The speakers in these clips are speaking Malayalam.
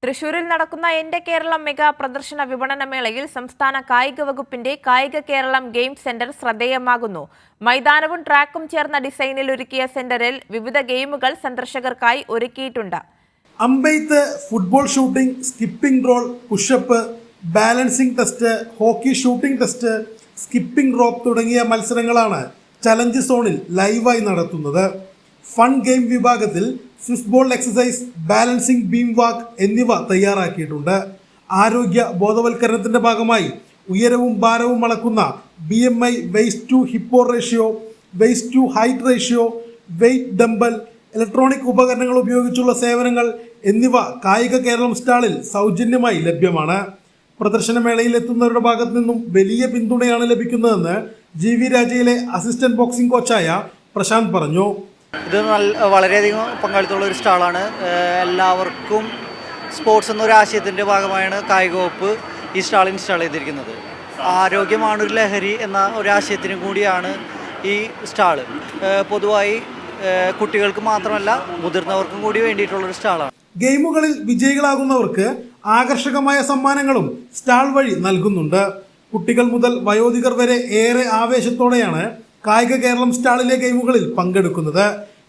തൃശൂരിൽ നടക്കുന്ന എന്റെ കേരളം മെഗാ പ്രദർശന വിപണന മേളയിൽ സംസ്ഥാന കായിക വകുപ്പിന്റെ കായിക കേരളം ഗെയിം സെന്റർ ശ്രദ്ധേയമാകുന്നു. മൈതാനവും ട്രാക്കും ചേർന്ന ഡിസൈനിൽ ഒരുക്കിയ സെന്ററിൽ വിവിധ ഗെയിമുകൾ സന്ദർശകർക്കായി ഒരുക്കിയിട്ടുണ്ട്. അമ്പെയ്ത്ത്, football shooting, skipping rope, push up, balancing test, hockey shooting test, skipping rope തുടങ്ങിയ മത്സരങ്ങളാണ് ചലഞ്ച് സോണിൽ ലൈവായി നടത്തുന്നത്. ഫൺ ഗെയിം വിഭാഗത്തിൽ Swiss ball exercise, balancing beam walk എന്നിവ തയ്യാറാക്കിയിട്ടുണ്ട്. ആരോഗ്യ ബോധവൽക്കരണത്തിന്റെ ഭാഗമായി ഉയരവും ഭാരവും അളക്കുന്ന BMI waist to hip ratio, waist to height ratio, weight dumbbell, electronic ഉപകരണങ്ങൾ ഉപയോഗിച്ചുള്ള സേവനങ്ങൾ എന്നിവ കായിക കേരളം സ്റ്റാളിൽ സൗജന്യമായി ലഭ്യമാണ്. പ്രദർശനമേളയിൽ എത്തുന്നവരുടെ ഭാഗത്തു നിന്നും വലിയ പിന്തുണയാണ് ലഭിക്കുന്നതെന്ന് GV രാജയിലെ അസിസ്റ്റന്റ് ബോക്സിംഗ് കോച്ചായ പ്രശാന്ത് പറഞ്ഞു. ഇത് വളരെയധികം പങ്കാളിത്തമുള്ള ഒരു സ്റ്റാളാണ്. എല്ലാവർക്കും സ്പോർട്സ് എന്നൊരു ആശയത്തിൻ്റെ ഭാഗമായാണ് കായിക വകുപ്പ് ഈ സ്റ്റാൾ ഇൻസ്റ്റാൾ ചെയ്തിരിക്കുന്നത്. ആരോഗ്യമാണൊരു ലഹരി എന്ന ഒരു ആശയത്തിനും കൂടിയാണ് ഈ സ്റ്റാള്. പൊതുവായി കുട്ടികൾക്ക് മാത്രമല്ല മുതിർന്നവർക്കും കൂടി വേണ്ടിയിട്ടുള്ളൊരു സ്റ്റാളാണ്. ഗെയിമുകളിൽ വിജയികളാകുന്നവർക്ക് ആകർഷകമായ സമ്മാനങ്ങളും സ്റ്റാൾ വഴി നൽകുന്നുണ്ട്. കുട്ടികൾ മുതൽ വയോധികർ വരെ ഏറെ ആവേശത്തോടെയാണ് കായിക കേരളം സ്റ്റാളിലെ ഗെയിമുകളിൽ പങ്കെടുക്കുന്നത്.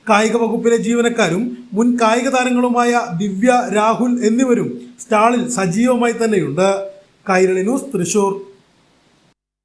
കായിക വകുപ്പിലെ ജീവനക്കാരും മുൻ കായിക താരങ്ങളുമായ ദിവ്യ, രാഹുൽ എന്നിവരും സ്റ്റാളിൽ സജീവമായി തന്നെയുണ്ട്. കൈരളി ന്യൂസ്, തൃശൂർ.